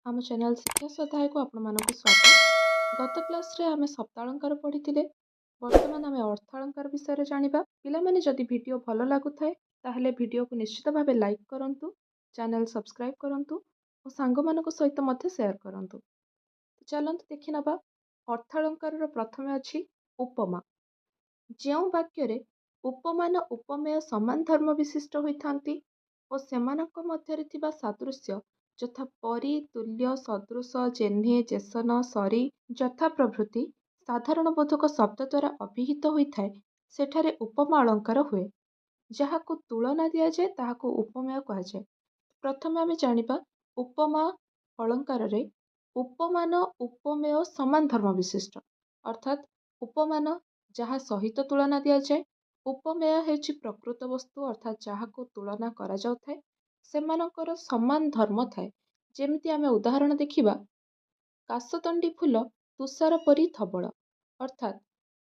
ଆମ ଚ୍ୟାନେଲ ଶିକ୍ଷା ସହାୟକୁ ଆପଣମାନଙ୍କୁ ସ୍ୱାଗତ। ଗତ କ୍ଲାସରେ ଆମେ ଶବ୍ଦାଳଙ୍କାର ପଢ଼ିଥିଲେ। ବର୍ତ୍ତମାନ ଆମେ ଅର୍ଥାଳଙ୍କାର ବିଷୟରେ ଜାଣିବା। ପିଲାମାନେ ଯଦି ଭିଡ଼ିଓ ଭଲ ଲାଗୁଥାଏ ତାହେଲେ ଭିଡ଼ିଓକୁ ନିଶ୍ଚିତ ଭାବେ ଲାଇକ୍ କରନ୍ତୁ, ଚ୍ୟାନେଲ ସବସ୍କ୍ରାଇବ୍ କରନ୍ତୁ ଓ ସାଙ୍ଗମାନଙ୍କ ସହିତ ମଧ୍ୟ ସେୟାର କରନ୍ତୁ। ଚାଲନ୍ତୁ ଦେଖିନେବା। ଅର୍ଥାଳଙ୍କାରର ପ୍ରଥମେ ଅଛି ଉପମା। ଯେଉଁ ବାକ୍ୟରେ ଉପମାନ ଉପମେୟ ସମାନ ଧର୍ମ ବିଶିଷ୍ଟ ହୋଇଥାନ୍ତି ଓ ସେମାନଙ୍କ ମଧ୍ୟରେ ଥିବା ସାଦୃଶ୍ୟ ଯଥା ପରି, ତୁଲ୍ୟ, ସଦୃଶ, ଜେହ୍ନେ, ଯେସନ, ସରି ଯଥା ପ୍ରଭୃତି ସାଧାରଣ ବୋଧକ ଶବ୍ଦ ଦ୍ୱାରା ଅଭିହିତ ହୋଇଥାଏ, ସେଠାରେ ଉପମା ଅଳଙ୍କାର ହୁଏ। ଯାହାକୁ ତୁଳନା ଦିଆଯାଏ ତାହାକୁ ଉପମେୟ କୁହାଯାଏ। ପ୍ରଥମେ ଆମେ ଜାଣିବା ଉପମା ଅଳଙ୍କାରରେ ଉପମାନ ଉପମେୟ ସମାନ ଧର୍ମ ବିଶିଷ୍ଟ, ଅର୍ଥାତ୍ ଉପମାନ ଯାହା ସହିତ ତୁଳନା ଦିଆଯାଏ, ଉପମେୟ ହେଉଛି ପ୍ରକୃତ ବସ୍ତୁ ଅର୍ଥାତ୍ ଯାହାକୁ ତୁଳନା କରାଯାଉଥାଏ, ସେମାନଙ୍କର ସମାନ ଧର୍ମ ଥାଏ। ଯେମିତି ଆମେ ଉଦାହରଣ ଦେଖିବା, କାଶତଣ୍ଡି ଫୁଲ ତୁଷାର ପରି ଧବଳ, ଅର୍ଥାତ୍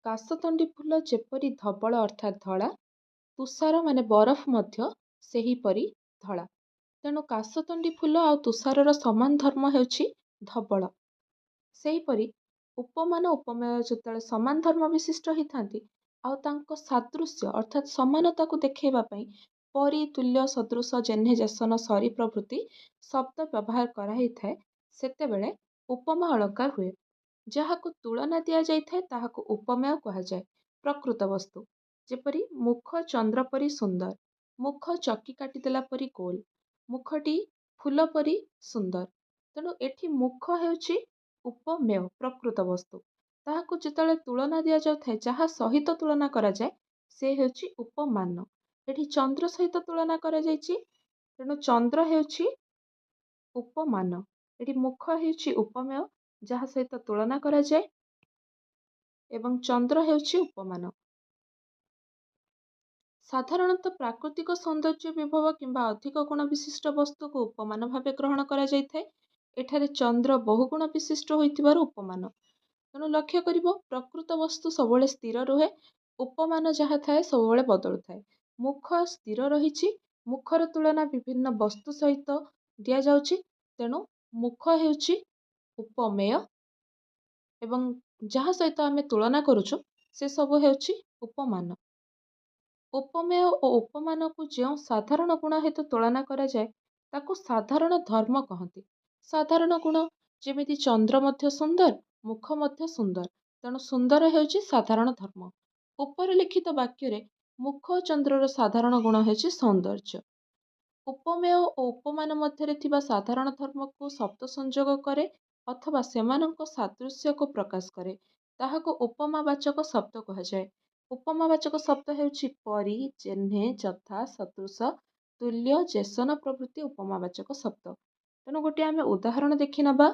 କାଶତଣ୍ଡି ଫୁଲ ଯେପରି ଧବଳ ଅର୍ଥାତ୍ ଧଳା, ତୁଷାର ମାନେ ବରଫ ମଧ୍ୟ ସେହିପରି ଧଳା। ତେଣୁ କାଶତଣ୍ଡି ଫୁଲ ଆଉ ତୁଷାରର ସମାନ ଧର୍ମ ହେଉଛି ଧବଳ। ସେହିପରି ଉପମାନ ଉପମେୟ ଯେତେବେଳେ ସମାନ ଧର୍ମ ବିଶିଷ୍ଟ ହୋଇଥାନ୍ତି ଆଉ ତାଙ୍କ ସାଦୃଶ୍ୟ ଅର୍ଥାତ୍ ସମାନତାକୁ ଦେଖାଇବା ପାଇଁ ପରି, ତୁଲ୍ୟ, ସଦୃଶ, ଜେହ୍ନେ, ଯେସନ, ସରି ପ୍ରଭୃତି ଶବ୍ଦ ବ୍ୟବହାର କରାହେଇଥାଏ, ସେତେବେଳେ ଉପମା ଅଳଙ୍କାର ହୁଏ। ଯାହାକୁ ତୁଳନା ଦିଆଯାଇଥାଏ ତାହାକୁ ଉପମେୟ କୁହାଯାଏ। ପ୍ରକୃତ ବସ୍ତୁ ଯେପରି ମୁଖ ଚନ୍ଦ୍ର ପରି ସୁନ୍ଦର, ମୁଖ ଚକି କାଟିଦେଲା ପରି ଗୋଲ, ମୁଖଟି ଫୁଲ ପରି ସୁନ୍ଦର। ତେଣୁ ଏଠି ମୁଖ ହେଉଛି ଉପମେୟ ପ୍ରକୃତ ବସ୍ତୁ। ତାହାକୁ ଯେତେବେଳେ ତୁଳନା ଦିଆଯାଉଥାଏ, ଯାହା ସହିତ ତୁଳନା କରାଯାଏ, ସେ ହେଉଛି ଉପମାନ। ଏଠି ଚନ୍ଦ୍ର ସହିତ ତୁଳନା କରାଯାଇଛି, ତେଣୁ ଚନ୍ଦ୍ର ହେଉଛି ଉପମାନ। ଏଠି ମୁଖ ହେଉଛି ଉପମେୟ, ଯାହା ସହିତ ତୁଳନା କରାଯାଏ, ଏବଂ ଚନ୍ଦ୍ର ହେଉଛି ଉପମାନ। ସାଧାରଣତଃ ପ୍ରାକୃତିକ ସୌନ୍ଦର୍ଯ୍ୟ ବିଭବ କିମ୍ବା ଅଧିକ ଗୁଣ ବିଶିଷ୍ଟ ବସ୍ତୁକୁ ଉପମାନ ଭାବେ ଗ୍ରହଣ କରାଯାଇଥାଏ। ଏଠାରେ ଚନ୍ଦ୍ର ବହୁଗୁଣ ବିଶିଷ୍ଟ ହୋଇଥିବାରୁ ଉପମାନ। ତେଣୁ ଲକ୍ଷ୍ୟ କରିବ, ପ୍ରକୃତ ବସ୍ତୁ ସବୁବେଳେ ସ୍ଥିର ରୁହେ, ଉପମାନ ଯାହା ଥାଏ ସବୁବେଳେ ବଦଳୁଥାଏ। ମୁଖ ସ୍ଥିର ରହିଛି, ମୁଖର ତୁଳନା ବିଭିନ୍ନ ବସ୍ତୁ ସହିତ ଦିଆଯାଉଛି, ତେଣୁ ମୁଖ ହେଉଛି ଉପମେୟ ଏବଂ ଯାହା ସହିତ ଆମେ ତୁଳନା କରୁଛୁ ସେସବୁ ହେଉଛି ଉପମାନ। ଉପମେୟ ଓ ଉପମାନକୁ ଯେଉଁ ସାଧାରଣ ଗୁଣ ହେତୁ ତୁଳନା କରାଯାଏ ତାକୁ ସାଧାରଣ ଧର୍ମ କହନ୍ତି। ସାଧାରଣ ଗୁଣ ଯେମିତି ଚନ୍ଦ୍ର ମଧ୍ୟ ସୁନ୍ଦର, ମୁଖ ମଧ୍ୟ ସୁନ୍ଦର, ତେଣୁ ସୁନ୍ଦର ହେଉଛି ସାଧାରଣ ଧର୍ମ। ଉପରଲିଖିତ ବାକ୍ୟରେ ମୁଖ ଓ ଚନ୍ଦ୍ରର ସାଧାରଣ ଗୁଣ ହେଉଛି ସୌନ୍ଦର୍ଯ୍ୟ। ଉପମେୟ ଓ ଉପମାନ ମଧ୍ୟରେ ଥିବା ସାଧାରଣ ଧର୍ମକୁ ଶବ୍ଦ ସଂଯୋଗ କରେ ଅଥବା ସେମାନଙ୍କ ସାଦୃଶ୍ୟକୁ ପ୍ରକାଶ କରେ, ତାହାକୁ ଉପମାବାଚକ ଶବ୍ଦ କୁହାଯାଏ। ଉପମାବାଚକ ଶବ୍ଦ ହେଉଛି ପରି, ଜେହ୍ନେ, ଯଥା, ସଦୃଶ, ତୁଲ୍ୟ, ଯେସନ ପ୍ରଭୃତି ଉପମାବାଚକ ଶବ୍ଦ। ତେଣୁ ଗୋଟିଏ ଆମେ ଉଦାହରଣ ଦେଖିନେବା।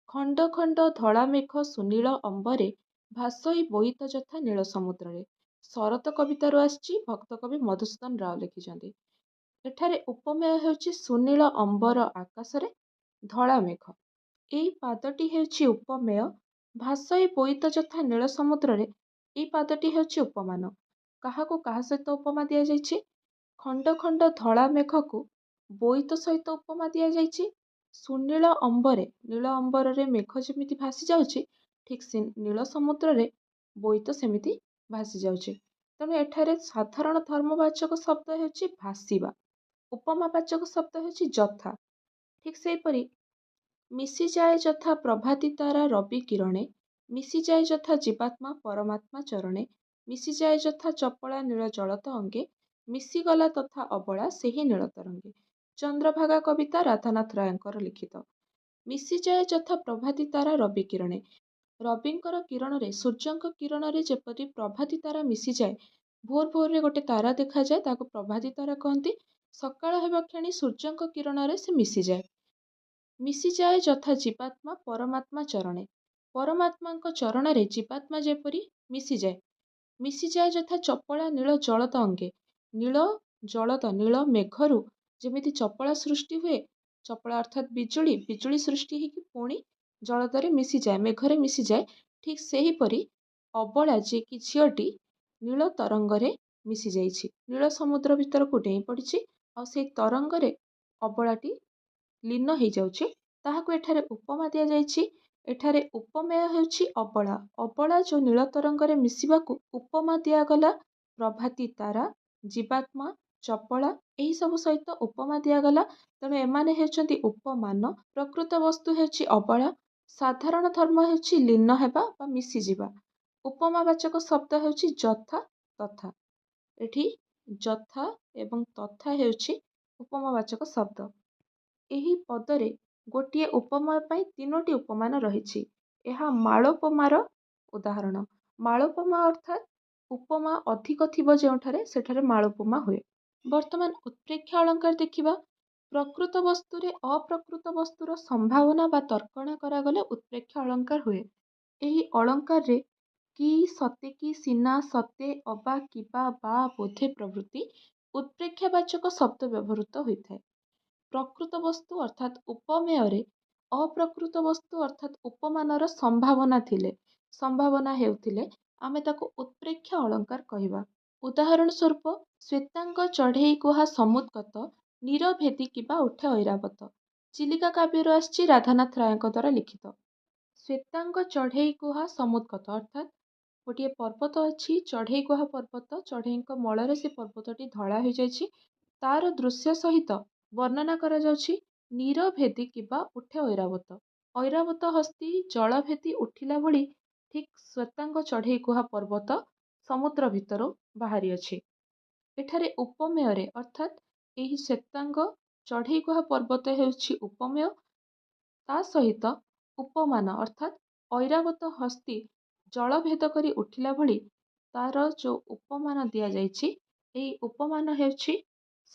ଖଣ୍ଡ ଖଣ୍ଡ ଧଳା ମେଘ ସୁନୀଳ ଅମ୍ବରେ ଭାସୋଇ ବୋଇତ ଯଥା ନୀଳ ସମୁଦ୍ରରେ। ଶରତ କବିତାରୁ ଆସିଛି, ଭକ୍ତ କବି ମଧୁସୂଦନ ରାଓ ଲେଖିଛନ୍ତି। ଏଠାରେ ଉପମେୟ ହେଉଛି ସୁନୀଳ ଅମ୍ବର ଆକାଶରେ ଧଳା ମେଘ। ଏଇ ପାଦଟି ହେଉଛି ଉପମେୟ। ଭାସୋଇ ବୋଇତ ଯଥା ନୀଳ ସମୁଦ୍ରରେ, ଏଇ ପାଦଟି ହେଉଛି ଉପମାନ। କାହାକୁ କାହା ସହିତ ଉପମା ଦିଆଯାଇଛି? ଖଣ୍ଡ ଖଣ୍ଡ ଧଳା ମେଘକୁ ବୋଇତ ସହିତ ଉପମା ଦିଆଯାଇଛି। ସୁନୀଳ ଅମ୍ବରେ, ନୀଳ ଅମ୍ବରରେ ମେଘ ଯେମିତି ଭାସି ଯାଉଛି, ଠିକ୍ ସେ ନୀଳ ସମୁଦ୍ରରେ ବୋଇତ ସେମିତି ଭାସି ଯାଉଛି। ତେଣୁ ଏଠାରେ ସାଧାରଣ ଧର୍ମବାଚକ ଶବ୍ଦ ହେଉଛି ଭାସିବା। ଉପମାବାଚକ ଶବ୍ଦ ହେଉଛି ଯଥା। ଠିକ୍ ସେହିପରି ମିଶିଯାଏ ଯଥା ପ୍ରଭାତି ତାରା ରବି କିରଣେ, ମିଶିଯାଏ ଯଥା ଜୀବାତ୍ମା ପରମାତ୍ମା ଚରଣେ, ମିଶିଯାଏ ଯଥା ଚପଳା ନୀଳ ଜଳତ ଅଙ୍ଗେ, ମିଶିଗଲା ତଥା ଅବଳା ସେହି ନୀଳ ତରଙ୍ଗେ। ଚନ୍ଦ୍ରଭାଗା କବିତା ରାଧାନାଥ ରାୟଙ୍କର ଲିଖିତ। ମିଶିଯାଏ ଯଥା ପ୍ରଭାତି ତାରା ରବି କିରଣେ। ରବିଙ୍କର କିରଣରେ, ସୂର୍ଯ୍ୟଙ୍କ କିରଣରେ ଯେପରି ପ୍ରଭାତି ତାରା ମିଶିଯାଏ, ଭୋର ଭୋରରେ ଗୋଟେ ତାରା ଦେଖାଯାଏ, ତାକୁ ପ୍ରଭାତି ତାରା କହନ୍ତି। ସକାଳ ହେବା କ୍ଷଣି ସୂର୍ଯ୍ୟଙ୍କ କିରଣରେ ସେ ମିଶିଯାଏ। ମିଶିଯାଏ ଯଥା ଜୀବାତ୍ମା ପରମାତ୍ମା ଚରଣେ। ପରମାତ୍ମାଙ୍କ ଚରଣରେ ଜୀବାତ୍ମା ଯେପରି ମିଶିଯାଏ। ମିଶିଯାଏ ଯଥା ଚପଳା ନୀଳ ଜଳତ ଅଙ୍ଗେ। ନୀଳ ଜଳତ, ନୀଳ ମେଘରୁ ଯେମିତି ଚପଳା ସୃଷ୍ଟି ହୁଏ, ଚପଳା ଅର୍ଥାତ୍ ବିଜୁଳି, ବିଜୁଳି ସୃଷ୍ଟି ହେଇକି ପୁଣି ଜଳତରେ ମିଶିଯାଏ, ମେଘରେ ମିଶିଯାଏ, ଠିକ୍ ସେହିପରି ଅବଳା ଯିଏକି ଝିଅଟି ନୀଳ ତରଙ୍ଗରେ ମିଶିଯାଇଛି। ନୀଳ ସମୁଦ୍ର ଭିତରକୁ ଡେଇଁ ପଡ଼ିଛି ଆଉ ସେଇ ତରଙ୍ଗରେ ଅବଳାଟି ଲୀନ ହେଇଯାଉଛି, ତାହାକୁ ଏଠାରେ ଉପମା ଦିଆଯାଇଛି। ଏଠାରେ ଉପମେୟ ହେଉଛି ଅବଳା। ଅବଳା ଯେଉଁ ନୀଳ ତରଙ୍ଗରେ ମିଶିବାକୁ ଉପମା ଦିଆଗଲା। ପ୍ରଭାତୀ ତାରା, ଜୀବାତ୍ମା, ଚପଳା ଏହିସବୁ ସହିତ ଉପମା ଦିଆଗଲା। ତେଣୁ ଏମାନେ ହେଉଛନ୍ତି ଉପମାନ। ପ୍ରକୃତ ବସ୍ତୁ ହେଉଛି ଅବଳା। ସାଧାରଣ ଧର୍ମ ହେଉଛି ଲୀନ ହେବା ବା ମିଶିଯିବା। ଉପମାବାଚକ ଶବ୍ଦ ହେଉଛି ଯଥା, ତଥା। ଏଠି ଯଥା ଏବଂ ତଥା ହେଉଛି ଉପମାବାଚକ ଶବ୍ଦ। ଏହି ପଦରେ ଗୋଟିଏ ଉପମା ପାଇଁ ତିନୋଟି ଉପମାନ ରହିଛି। ଏହା ମାଳୋପମାର ଉଦାହରଣ। ମାଳୋପମା ଅର୍ଥାତ୍ ଉପମା ଅଧିକ ଥିବ ଯେଉଁଠାରେ ସେଠାରେ ମାଳୋପମା ହୁଏ। ବର୍ତ୍ତମାନ ଉତ୍ପ୍ରେକ୍ଷା ଅଳଙ୍କାର ଦେଖିବା। ପ୍ରକୃତ ବସ୍ତୁରେ ଅପ୍ରକୃତ ବସ୍ତୁର ସମ୍ଭାବନା ବା ତର୍କଣା କରାଗଲେ ଉତ୍ପ୍ରେକ୍ଷା ଅଳଙ୍କାର ହୁଏ। ଏହି ଅଳଙ୍କାରରେ କି, ସତେକି, ସିନା, ସତେ, ଅବା, କିବା, ବା, ବୋଧେ ପ୍ରଭୃତି ଉତ୍ପ୍ରେକ୍ଷାବାଚକ ଶବ୍ଦ ବ୍ୟବହୃତ ହୋଇଥାଏ। ପ୍ରକୃତ ବସ୍ତୁ ଅର୍ଥାତ୍ ଉପମେୟରେ ଅପ୍ରକୃତ ବସ୍ତୁ ଅର୍ଥାତ୍ ଉପମାନର ସମ୍ଭାବନା ଥିଲେ, ସମ୍ଭାବନା ହେଉଥିଲେ ଆମେ ତାକୁ ଉତ୍ପ୍ରେକ୍ଷା ଅଳଙ୍କାର କହିବା। ଉଦାହରଣ ସ୍ୱରୂପ ଶ୍ଵେତାଙ୍ଗ ଚଢ଼େଇ କୁହା ସମୁଦ୍ଗତ, ନିରଭେଦି କିବା ଉଠେ ଐରାବତ। ଚିଲିକା କାବ୍ୟରୁ ଆସିଛି ରାଧାନାଥ ରାୟଙ୍କ ଦ୍ୱାରା ଲିଖିତ। ଶ୍ଵେତାଙ୍ଗ ଚଢ଼େଇ କୁହା ସମୁଦ୍ଗତ ଅର୍ଥାତ୍ ଗୋଟିଏ ପର୍ବତ ଅଛି, ଚଢ଼େଇ କୁହା ପର୍ବତ। ଚଢ଼େଇଙ୍କ ମଳରେ ସେ ପର୍ବତଟି ଧଳା ହୋଇଯାଇଛି। ତାର ଦୃଶ୍ୟ ସହିତ ବର୍ଣ୍ଣନା କରାଯାଉଛି ନିରଭେଦି କିବା ଉଠେ ଐରାବତ। ଐରାବତ ହସ୍ତୀ ଜଳଭେଦି ଉଠିଲା ଭଳି ଠିକ୍ ଶ୍ଵେତାଙ୍ଗ ଚଢ଼େଇ କୁହା ପର୍ବତ ସମୁଦ୍ର ଭିତରୁ ବାହାରିଅଛି। ଏଠାରେ ଉପମେୟରେ ଅର୍ଥାତ୍ ଏହି ଶ୍ଵେତାଙ୍ଗ ଚଢ଼େଇ କୁହା ପର୍ବତ ହେଉଛି ଉପମେୟ। ତା ସହିତ ଉପମାନ ଅର୍ଥାତ୍ ଐରାବତ ହସ୍ତୀ ଜଳଭେଦ କରି ଉଠିଲା ଭଳି ତାର ଯେଉଁ ଉପମାନ ଦିଆଯାଇଛି, ଏହି ଉପମାନ ହେଉଛି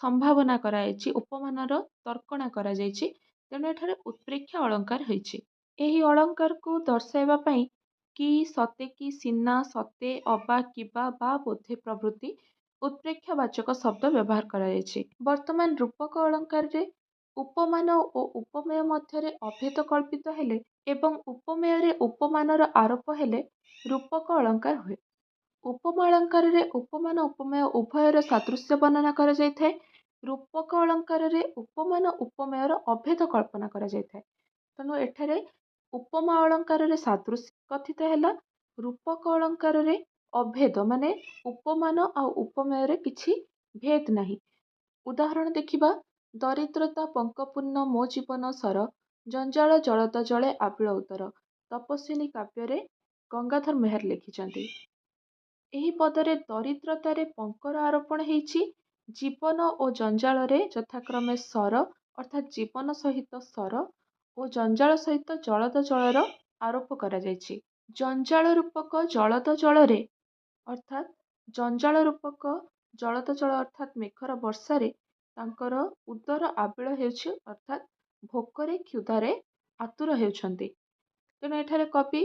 ସମ୍ଭାବନା କରାଯାଇଛି, ଉପମାନର ତର୍କଣା କରାଯାଇଛି। ତେଣୁ ଏଠାରେ ଉତ୍ପ୍ରେକ୍ଷା ଅଳଙ୍କାର ହୋଇଛି। ଏହି ଅଳଙ୍କାରକୁ ଦର୍ଶାଇବା ପାଇଁ କି, ସତେକି, ସିନା, ସତେ, ଅବା, କିବା, ବା, ବୋଧେ ପ୍ରଭୃତି ଉତ୍ପ୍ରେକ୍ଷାବାଚକ ଶବ୍ଦ ବ୍ୟବହାର କରାଯାଇଛି। ବର୍ତ୍ତମାନ ରୂପକ ଅଳଙ୍କାରରେ ଉପମାନ ଓ ଉପମେୟ ମଧ୍ୟରେ ଅଭେଦ କଳ୍ପିତ ହେଲେ ଏବଂ ଉପମେୟରେ ଉପମାନର ଆରୋପ ହେଲେ ରୂପକ ଅଳଙ୍କାର ହୁଏ। ଉପମା ଅଳଙ୍କାରରେ ଉପମାନ ଉପମେୟ ଉଭୟର ସାଦୃଶ୍ୟ ବର୍ଣ୍ଣନା କରାଯାଇଥାଏ। ରୂପକ ଅଳଙ୍କାରରେ ଉପମାନ ଉପମେୟର ଅଭେଦ କଳ୍ପନା କରାଯାଇଥାଏ। ତେଣୁ ଏଠାରେ ଉପମା ଅଳଙ୍କାରରେ ସାଦୃଶ୍ୟ କଥିତ ହେଲା, ରୂପକ ଅଳଙ୍କାରରେ ଅଭେଦ ମାନେ ଉପମାନ ଆଉ ଉପମେୟରେ କିଛି ଭେଦ ନାହିଁ। ଉଦାହରଣ ଦେଖିବା। ଦରିଦ୍ରତା ପଙ୍କପୂର୍ଣ୍ଣ ମୋ ଜୀବନ ସର, ଜଞ୍ଜାଳ ଜଳଦ ଜଳେ ଆବିଳ ଉଦର। ତପସ୍ୱିନୀ କାବ୍ୟରେ ଗଙ୍ଗାଧର ମେହେର ଲେଖିଛନ୍ତି। ଏହି ପଦରେ ଦରିଦ୍ରତାରେ ପଙ୍କର ଆରୋପଣ ହେଇଛି। ଜୀବନ ଓ ଜଞ୍ଜାଳରେ ଯଥାକ୍ରମେ ସର ଅର୍ଥାତ୍ ଜୀବନ ସହିତ ସର ଓ ଜଞ୍ଜାଳ ସହିତ ଜଳଦ ଜଳର ଆରୋପ କରାଯାଇଛି। ଜଞ୍ଜାଳ ରୂପକ ଜଳଦ ଜଳରେ ଅର୍ଥାତ୍ ଜଞ୍ଜାଳ ରୂପକ ଜଳଦ ଜଳ ଅର୍ଥାତ୍ ମେଘର ବର୍ଷାରେ ତାଙ୍କର ଉଦର ଆବିଳ ହେଉଛି ଅର୍ଥାତ୍ ଭୋକରେ କ୍ଷୁଧାରେ ଆତୁର ହେଉଛନ୍ତି। ତେଣୁ ଏଠାରେ କବି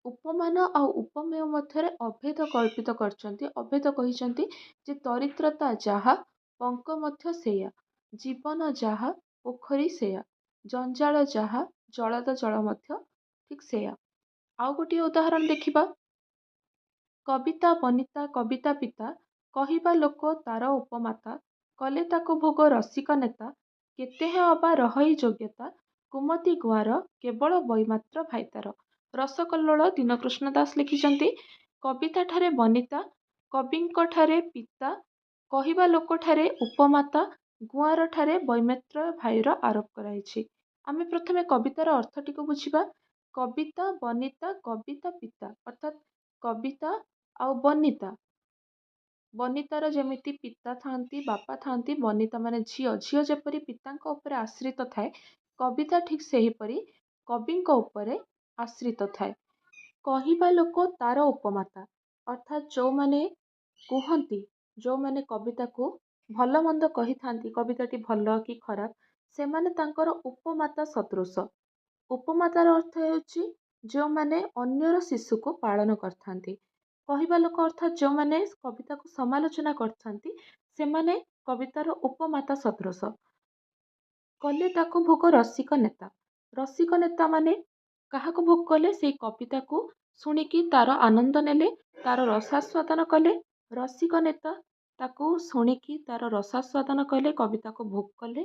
ଉପମାନ ଆଉ ଉପମେୟ ମଧ୍ୟରେ ଅଭେଦ କଳ୍ପିତ କରିଛନ୍ତି। ଅଭେଦ କହିଛନ୍ତି ଯେ ଦରିଦ୍ରତା ଯାହା ପଙ୍କ ମଧ୍ୟ ସେଇଆ, ଜୀବନ ଯାହା ପୋଖରୀ ସେଇଆ, ଜଞ୍ଜାଳ ଯାହା ଜଳଦ ଜଳ ମଧ୍ୟ ଠିକ୍ ସେଇଆ। ଆଉ ଗୋଟିଏ ଉଦାହରଣ ଦେଖିବା। କବିତା ବନିତା କବିତା ପିତା, କହିବା ଲୋକ ତାର ଉପମାତା, କଲେ ତାକୁ ଭୋଗ ରସିକ ନେତା, କେତେହେଁ ଅବା ରହଇ ଯୋଗ୍ୟତା, କୁମତି ଗୁଆଁର କେବଳ ବୈମାତ୍ର ଭାଇତାର। ରସକଲ୍ଲୋଳ ଦୀନକୃଷ୍ଣ ଦାସ ଲେଖିଛନ୍ତି। କବିତାଠାରେ ବନିତା, କବିଙ୍କଠାରେ ପିତା, କହିବା ଲୋକଠାରେ ଉପମାତା, ଗୁଆଁରଠାରେ ବୈମାତ୍ର ଭାଇର ଆରୋପ କରାଯାଇଛି। ଆମେ ପ୍ରଥମେ କବିତାର ଅର୍ଥଟିକୁ ବୁଝିବା। କବିତା, ବନିତା, କବିତା, ପିତା ଅର୍ଥାତ୍ କବିତା ଆଉ ବନିତା। ବନିତାର ଯେମିତି ପିତା ଥାଆନ୍ତି, ବାପା ଥାଆନ୍ତି, ବନିତା ମାନେ ଝିଅ, ଝିଅ ଯେପରି ପିତାଙ୍କ ଉପରେ ଆଶ୍ରିତ ଥାଏ, କବିତା ଠିକ୍ ସେହିପରି କବିଙ୍କ ଉପରେ ଆଶ୍ରିତ ଥାଏ। କହିବା ଲୋକ ତାର ଉପମାତା ଅର୍ଥାତ୍ ଯେଉଁମାନେ କୁହନ୍ତି, ଯେଉଁମାନେ କବିତାକୁ ଭଲ ମନ୍ଦ କହିଥାନ୍ତି, କବିତାଟି ଭଲ କି ଖରାପ, ସେମାନେ ତାଙ୍କର ଉପମାତା ସଦୃଶ। ଉପମାତାର ଅର୍ଥ ହେଉଛି ଯେଉଁମାନେ ଅନ୍ୟର ଶିଶୁକୁ ପାଳନ କରିଥାନ୍ତି। କହିବା ଲୋକ ଅର୍ଥାତ୍ ଯେଉଁମାନେ କବିତାକୁ ସମାଲୋଚନା କରିଥାନ୍ତି, ସେମାନେ କବିତାର ଉପମାତା ସଦୃଶ। କଲେ ତାକୁ ଭୋଗ ରସିକ ନେତା। ରସିକ ନେତା ମାନେ କାହାକୁ ଭୋଗ କଲେ? ସେଇ କବିତାକୁ ଶୁଣିକି ତାର ଆନନ୍ଦ ନେଲେ, ତାର ରସାସ୍ୱାଦନ କଲେ। ରସିକ ନେତା ତାକୁ ଶୁଣିକି ତାର ରସାସ୍ୱାଦନ କଲେ, କବିତାକୁ ଭୋଗ କଲେ।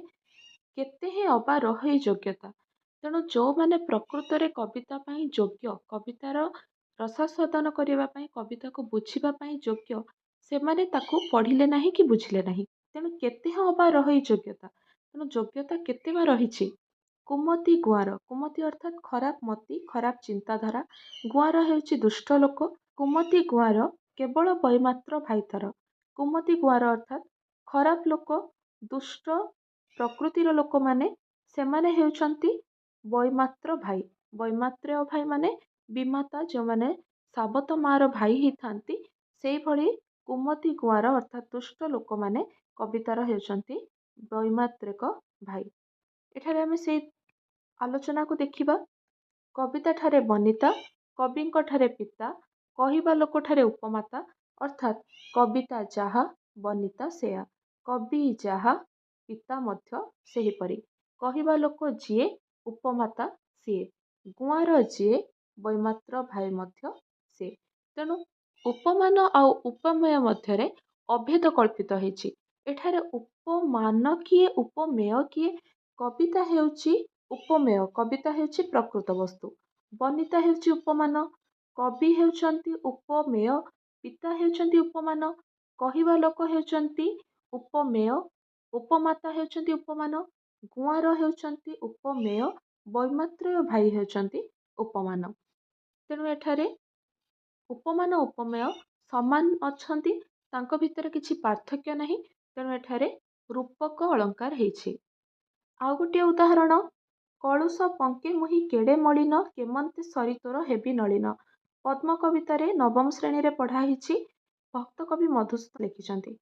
କେତେ ହେଁ ଅବା ରହଇ ଯୋଗ୍ୟତା। ତେଣୁ ଯେଉଁମାନେ ପ୍ରକୃତରେ କବିତା ପାଇଁ ଯୋଗ୍ୟ, କବିତାର ରସାସ୍ୱାଦନ କରିବା ପାଇଁ, କବିତାକୁ ବୁଝିବା ପାଇଁ ଯୋଗ୍ୟ, ସେମାନେ ତାକୁ ପଢ଼ିଲେ ନାହିଁ କି ବୁଝିଲେ ନାହିଁ। ତେଣୁ କେତେ ବା ରହି ଯୋଗ୍ୟତା? ତେଣୁ ଯୋଗ୍ୟତା କେତେ ବା ରହିଛି? କୁମତି ଗୁଆଁର, କୁମତି ଅର୍ଥାତ୍ ଖରାପ ମତି, ଖରାପ ଚିନ୍ତାଧାରା, ଗୁଆଁର ହେଉଛି ଦୁଷ୍ଟ ଲୋକ। କୁମତି ଗୁଆଁର କେବଳ ବୈମାତ୍ର ଭାଇତାର। କୁମତି ଗୁଆଁର ଅର୍ଥାତ୍ ଖରାପ ଲୋକ, ଦୁଷ୍ଟ ପ୍ରକୃତିର ଲୋକମାନେ, ସେମାନେ ହେଉଛନ୍ତି ବୈମାତ୍ର ଭାଇ। ବୈମାତ୍ରେୟ ଭାଇ ମାନେ ବିମାତା, ଯେଉଁମାନେ ସାବତ ମାର ଭାଇ ହେଇଥାନ୍ତି, ସେଇଭଳି କୁମତି ଗୁଆଁର ଅର୍ଥାତ୍ ଦୁଷ୍ଟ ଲୋକମାନେ କବିତାର ହେଉଛନ୍ତି ବୈମାତ୍ରିକ ଭାଇ। ଏଠାରେ ଆମେ ସେଇ ଆଲୋଚନାକୁ ଦେଖିବା। କବିତା ଠାରେ ବନିତା, କବିଙ୍କ ଠାରେ ପିତା, କହିବା ଲୋକଠାରେ ଉପମାତା, ଅର୍ଥାତ୍ କବିତା ଯାହା ବନିତା ସେୟା। କବି ଯାହା, ପିତା ମଧ୍ୟ ସେହିପରି। କହିବା ଲୋକ ଯିଏ, ଉପମାତା ସିଏ। ଗୁଆଁର ଯିଏ, ବୈମାତ୍ର ଭାଇ ମଧ୍ୟ ସିଏ। ତେଣୁ ଉପମାନ ଆଉ ଉପମେୟ ମଧ୍ୟରେ ଅଭେଦ କଳ୍ପିତ ହେଇଛି। ଏଠାରେ ଉପମାନ କିଏ, ଉପମେୟ କିଏ? କବିତା ହେଉଛି ଉପମେୟ, କବିତା ହେଉଛି ପ୍ରକୃତ ବସ୍ତୁ। ବନିତା ହେଉଛି ଉପମାନ, କବି ହେଉଛନ୍ତି ଉପମେୟ, ପିତା ହେଉଛନ୍ତି ଉପମାନ, କହିବା ଲୋକ ହେଉଛନ୍ତି ଉପମେୟ, ଉପମାତା ହେଉଛନ୍ତି ଉପମାନ, ଗୁଆଁର ହେଉଛନ୍ତି ଉପମେୟ, ବୈମାତ୍ରେୟ ଭାଇ ହେଉଛନ୍ତି ଉପମାନ। ତେଣୁ ଏଠାରେ ଉପମାନ ଉପମେୟ ସମାନ ଅଛନ୍ତି, ତାଙ୍କ ଭିତରେ କିଛି ପାର୍ଥକ୍ୟ ନାହିଁ। ତେଣୁ ଏଠାରେ ରୂପକ ଅଳଙ୍କାର ହେଇଛି। ଆଉ ଗୋଟିଏ ଉଦାହରଣ, କଳୁଷ ପଙ୍କେ ମୁହିଁ କେଡ଼େ ମଳିନ, କେମନ୍ତେ ସରି ତୋର ହେବି ନଳିନ। ପଦ୍ମ କବିତାରେ ନବମ ଶ୍ରେଣୀରେ ପଢ଼ା ହେଇଛି। ଭକ୍ତ କବି ମଧୁସୂଦନ ଲେଖିଛନ୍ତି।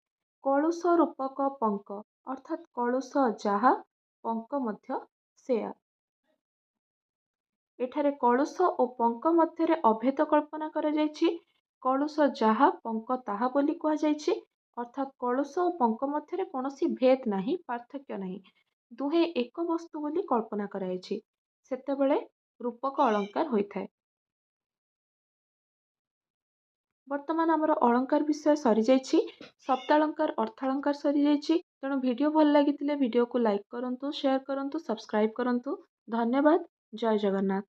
କଳୁଷ ରୂପକ ପଙ୍କ, ଅର୍ଥାତ୍ କଳୁଷ ଯାହା, ପଙ୍କ ମଧ୍ୟ ସେୟା। ଏଠାରେ କଳୁଷ ଓ ପଙ୍କ ମଧ୍ୟରେ ଅଭେଦ କଳ୍ପନା କରାଯାଇଛି। କଳୁଷ ଯାହା, ପଙ୍କ ତାହା ବୋଲି କୁହାଯାଇଛି। ଅର୍ଥାତ୍ କଳୁଷ ଓ ପଙ୍କ ମଧ୍ୟରେ କୌଣସି ଭେଦ ନାହିଁ, ପାର୍ଥକ୍ୟ ନାହିଁ। ଦୁହେଁ ଏକ ବସ୍ତୁ ବୋଲି କଳ୍ପନା କରାଯାଇଛି। ସେତେବେଳେ ରୂପକ ଅଳଙ୍କାର ହୋଇଥାଏ। ବର୍ତ୍ତମାନ ଆମର ଅଳଙ୍କାର ବିଷୟ ସରିଯାଇଛି। ଶବ୍ଦାଳଙ୍କାର, ଅର୍ଥାଳଙ୍କାର ସରିଯାଇଛି। ତେଣୁ ଭିଡ଼ିଓ ଭଲ ଲାଗିଥିଲେ ଭିଡ଼ିଓକୁ ଲାଇକ୍ କରନ୍ତୁ, ସେୟାର କରନ୍ତୁ, ସବସ୍କ୍ରାଇବ୍ କରନ୍ତୁ। ଧନ୍ୟବାଦ। ଜୟ ଜଗନ୍ନାଥ।